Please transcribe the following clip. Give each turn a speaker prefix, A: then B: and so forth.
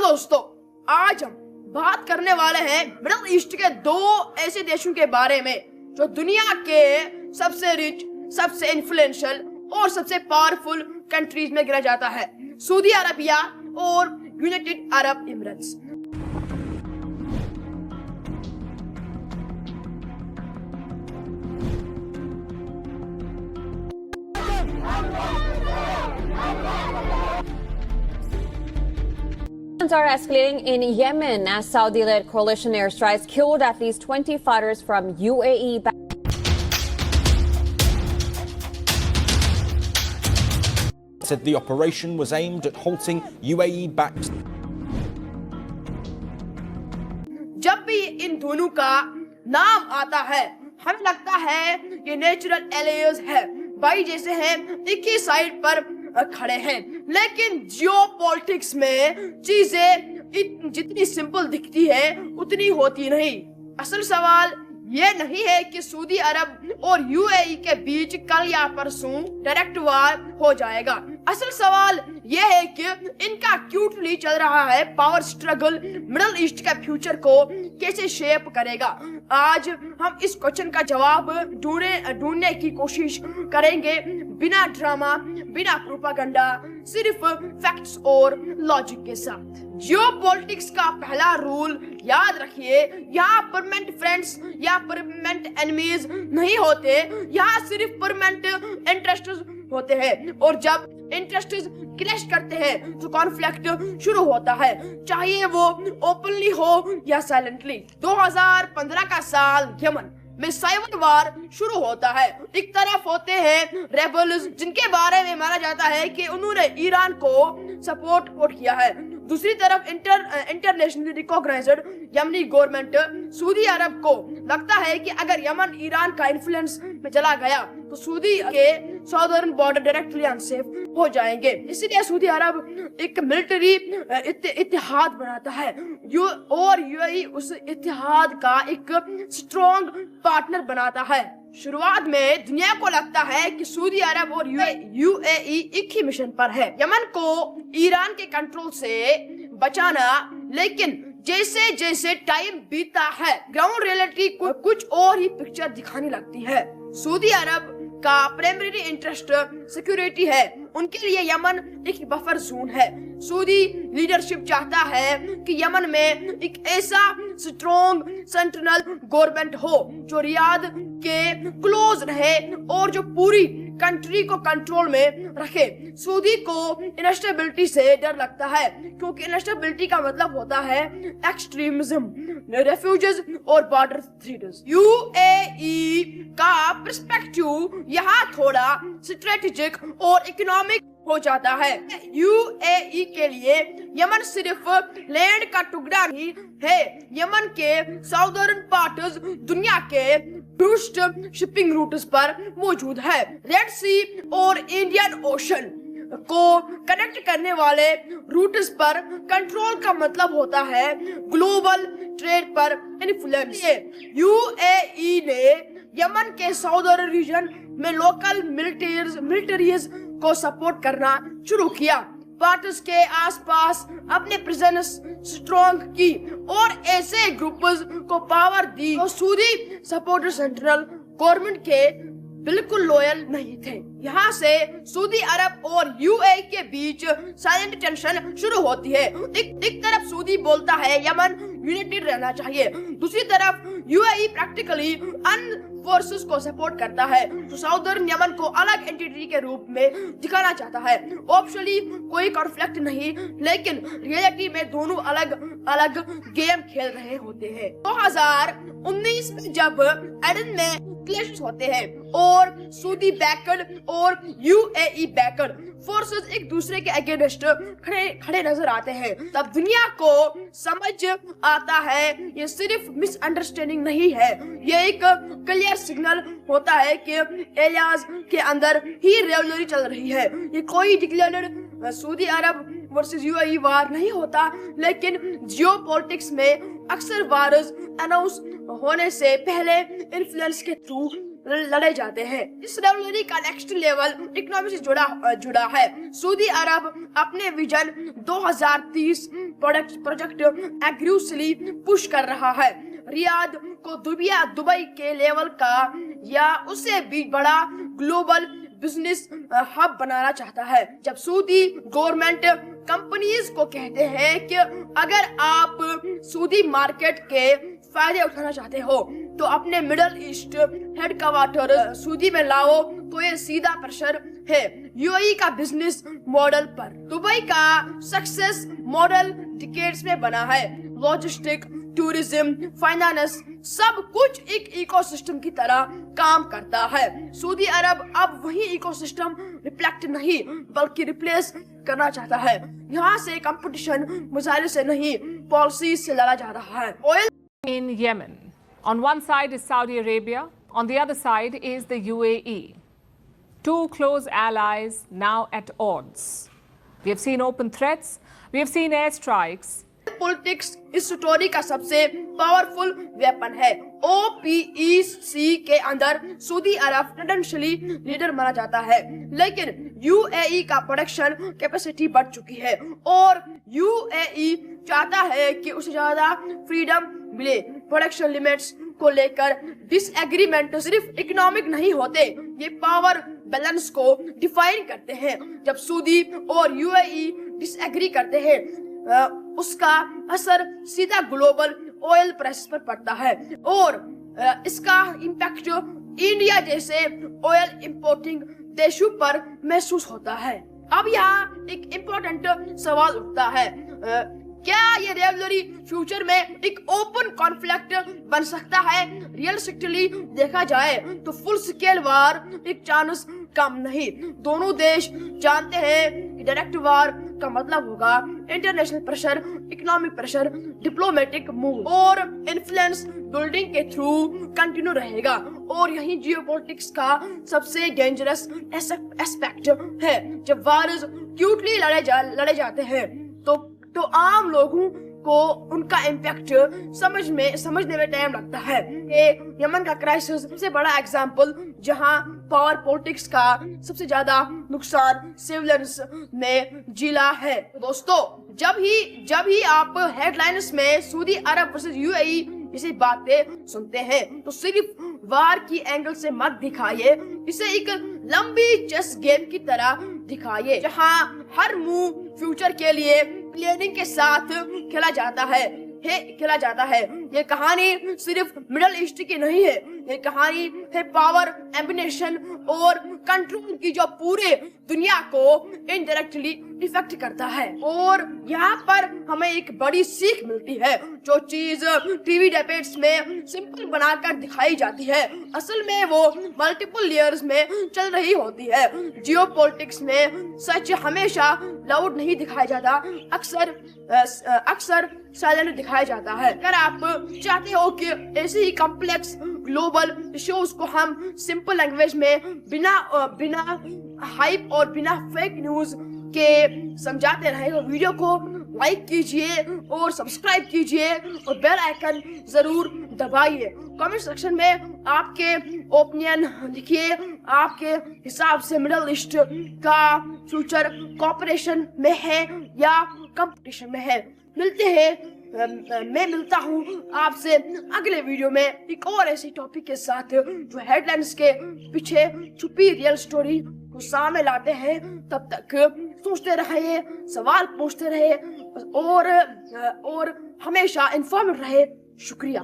A: दोस्तों, आज हम बात करने वाले हैं मिडिल ईस्ट के दो ऐसे देशों के बारे में जो दुनिया के सबसे रिच, सबसे इन्फ्लुएंशियल और सबसे पावरफुल कंट्रीज में गिना जाता है, सऊदी अरबिया और United Arab Emirates.
B: Tensions are escalating in Yemen as Saudi-led coalition airstrikes killed at least 20 fighters from UAE.
C: Said the operation was aimed at halting UAE-backed.
A: जब भी इन दोनों का नाम आता है हमें लगता है ये नेचुरल एलियंस है, भाई जैसे हैं, एक ही साइड पर खड़े हैं। लेकिन जियोपॉलिटिक्स में चीजें जितनी सिंपल दिखती है उतनी होती नहीं। असल सवाल ये नहीं है कि सऊदी अरब और यूएई के बीच कल या परसों डायरेक्ट वार हो जाएगा। असल सवाल ये है कि इनका क्यूटली चल रहा है पावर स्ट्रगल मिडिल ईस्ट के फ्यूचर को कैसे शेप करेगा। आज हम इस क्वेश्चन का जवाब ढूंढने की कोशिश करेंगे, बिना ड्रामा, बिना प्रोपागंडा, सिर्फ फैक्ट्स और लॉजिक के साथ। जियोपॉलिटिक्स का पहला रूल याद रखिए, यहाँ परमानेंट फ्रेंड्स या परमानेंट एनिमीज नहीं होते, यहाँ सिर्फ परमानेंट इंटरेस्ट्स होते हैं। और जब इंटरेस्ट्स क्लैश करते हैं तो कॉन्फ्लिक्ट शुरू होता है, चाहे वो ओपनली हो या साइलेंटली। 2015 का साल यमन में साइबर वार शुरू होता है। एक तरफ होते हैं रेबल्स जिनके बारे में माना जाता है कि उन्होंने ईरान को सपोर्ट किया है, दूसरी तरफ इंटरनेशनली रिकॉग्नाइज्ड यमनी गवर्नमेंट। सऊदी अरब को लगता है कि अगर यमन ईरान का इन्फ्लुएंस में चला गया तो सऊदी के सॉदर्न बॉर्डर डायरेक्टली अनसेफ हो जाएंगे। इसलिए सऊदी अरब एक मिलिट्री इत्तेहाद बनाता है और यूएई उस इत्तेहाद का एक स्ट्रॉन्ग पार्टनर बनाता है। शुरुआत में दुनिया को लगता है कि सऊदी अरब और यूएई एक ही मिशन पर है, यमन को ईरान के कंट्रोल से बचाना। लेकिन जैसे जैसे टाइम बीता है ग्राउंड रियलिटी कुछ और ही पिक्चर दिखाने लगती है। सऊदी अरब का प्राइमरी इंटरेस्ट सिक्योरिटी है, उनके लिए यमन एक बफर जोन है। सऊदी लीडरशिप चाहता है कि यमन में एक ऐसा स्ट्रॉन्ग सेंट्रल गवर्नमेंट हो जो रियाद के क्लोज रहे और जो पूरी कंट्री को कंट्रोल में रखे। सऊदी को इंस्टेबिलिटी से डर लगता है क्योंकि इंस्टेबिलिटी का मतलब होता है एक्सट्रीमिज्म, रेफ्यूजीज और बॉर्डर थ्रेट्स। यूएई का पर्सपेक्टिव यहाँ थोड़ा स्ट्रेटेजिक और इकोनॉमिक हो जाता है। यूएई के लिए यमन सिर्फ लैंड का टुकड़ा नहीं है, यमन के साउदर्न पार्ट्स दुनिया के टूरिस्ट शिपिंग रूट्स पर मौजूद है। रेड सी और इंडियन ओशन को कनेक्ट करने वाले रूट्स पर कंट्रोल का मतलब होता है ग्लोबल ट्रेड पर इन्फ्लुएंस। यूएई ने यमन के साउदर्न रीजन में लोकल मिलिट्रीज को सपोर्ट करना शुरू किया, पार्ट्स के आसपास अपने प्रेजेंस स्ट्रॉन्ग की और ऐसे ग्रुप्स को पावर दी तो सऊदी सपोर्टर सेंट्रल गवर्नमेंट के बिल्कुल लॉयल नहीं थे। यहाँ से सऊदी अरब और यूएई के बीच साइलेंट टेंशन शुरू होती है। एक तरफ सऊदी बोलता है यमन यूनाइटेड रहना चाहिए, दूसरी तरफ यूएई प्रैक्टिकली फोर्सेस को सपोर्ट करता है तो साउदर्न यमन को अलग एंटिटी के रूप में दिखाना चाहता है। ऑप्शनली कोई कॉन्फ्लिक्ट नहीं, लेकिन रियलिटी में दोनों अलग अलग गेम खेल रहे होते हैं। 2019 में जब एडन में क्लैश होते हैं और सऊदी बैकड और यूएई बैकड फोर्सेस एक दूसरे के अगेंस्ट खड़े नजर आते हैं, तब दुनिया को समझ आता है ये सिर्फ मिसअंडरस्टैंडिंग नहीं है, ये एक क्लियर सिग्नल होता है कि एरियाज के अंदर ही रिवॉल्वरी चल रही है। ये कोई डिक्लेयर्ड सऊदी अरब वर्सेस यूएई वार नहीं होता, लेकिन जियोपॉलिटिक्स में अक्सर वार्स अनाउंस होने से पहले इन्फ्लुएंस के थ्रू लड़े जाते हैं। इस रेवलरी का नेक्स्ट लेवल इकोनॉमी से जुड़ा है। सऊदी अरब अपने विजन 2030 प्रोजेक्ट एग्रेसिवली पुश कर रहा है। रियाद को दुबई के लेवल का या उससे भी बड़ा ग्लोबल बिजनेस हब बनाना चाहता है। जब सऊदी गवर्नमेंट कंपनीज को कहते हैं कि अगर आप सऊदी मार्केट के फायदे उठाना चाहते हो तो अपने मिडल ईस्ट हेडक्वार्टर सऊदी में लाओ, तो ये सीधा प्रेशर है यूएई का बिजनेस मॉडल पर। दुबई का सक्सेस मॉडल डिकेड्स में बना है। लॉजिस्टिक, टूरिज्म, फाइनेंस सब कुछ एक इकोसिस्टम की तरह काम करता है। सऊदी अरब अब वही इकोसिस्टम रिफ्लेक्ट नहीं बल्कि रिप्लेस करना चाहता है। यहाँ से कंपटीशन मिसाइल से नहीं पॉलिसी से लड़ा जा रहा है। Oil
D: in Yemen. On one side is Saudi Arabia, on the other side is the UAE. Two close allies now at odds. We have seen open threats, we have seen airstrikes.
A: Politics इस story का सबसे powerful weapon है। OPEC के अंदर Saudi अरब potentially leader माना जाता है, लेकिन यूएई का प्रोडक्शन कैपेसिटी बढ़ चुकी है और यूएई चाहता है कि उसे ज्यादा फ्रीडम मिले। प्रोडक्शन लिमिट्स को लेकर डिसएग्रीमेंट सिर्फ इकोनॉमिक नहीं होते, ये पावर बैलेंस को डिफाइन करते हैं। जब सऊदी और यूएई डिसएग्री करते हैं उसका असर सीधा ग्लोबल ऑयल प्राइस पर पड़ता है और इसका इम्पैक्ट इंडिया जैसे ऑयल इंपोर्टिंग देशों पर महसूस होता है। अब यहाँ एक इम्पोर्टेंट सवाल उठता है, क्या ये रेवलरी फ्यूचर में एक ओपन कॉन्फ्लिक्ट बन सकता है? रियलिस्टिकली देखा जाए तो फुल स्केल वार एक चांस कम नहीं। दोनों देश जानते हैं कि डायरेक्ट वार का मतलब होगा international pressure, economic pressure, diplomatic move और इन्फ्लुएंस बिल्डिंग के थ्रू कंटिन्यू रहेगा और यही जियोपॉलिटिक्स का सबसे डेंजरस एस्पेक्ट है। जब वार्स क्यूटली लड़े जाते हैं तो आम लोगों को उनका इम्पैक्ट समझने में टाइम लगता है। यमन का क्राइसिस सबसे बड़ा एग्जाम्पल जहां पावर पॉलिटिक्स का सबसे ज्यादा नुकसान सिविलियंस ने झेला है। दोस्तों, जब ही आप हेडलाइंस में सऊदी अरब वर्सेस यूएई जैसी बातें सुनते हैं तो सिर्फ वार की एंगल से मत दिखाइए, इसे एक लंबी चेस गेम की तरह दिखाइए जहां हर मूव फ्यूचर के लिए प्लानिंग के साथ खेला जाता है। ये कहानी सिर्फ मिडल ईस्ट की नहीं है, ये कहानी है पावर, एम्बिशन और कंट्रोल की जो पूरे दुनिया को इनडायरेक्टली इफेक्ट करता है। और यहाँ पर हमें एक बड़ी सीख मिलती है, जो चीज टीवी डिबेट्स में सिंपल बनाकर दिखाई जाती है असल में वो मल्टीपल लेयर्स में चल रही होती है। जियोपॉलिटिक्स में सच हमेशा लाउड नहीं दिखाया जाता, अक्सर साइलेंट दिखाया जाता है। अगर आप चाहते हो कि ऐसे ही कॉम्प्लेक्स ग्लोबल इश्यूज को हम सिंपल लैंग्वेज में बिना हाइप और बिना फेक न्यूज के समझाते रहे तो वीडियो को लाइक कीजिए और सब्सक्राइब कीजिए और बेल आइकन जरूर दबाइए। कमेंट सेक्शन में आपके ओपिनियन लिखिए, आपके हिसाब से मिडिल ईस्ट का फ्यूचर कोऑपरेशन में है या कंपटीशन में है। मैं मिलता हूँ आपसे अगले वीडियो में एक और ऐसी टॉपिक के साथ जो हेडलाइंस के पीछे छुपी रियल स्टोरी को सामने लाते हैं। तब तक सोचते रहिए, सवाल पूछते रहिए और हमेशा इन्फॉर्मेड रहे। शुक्रिया।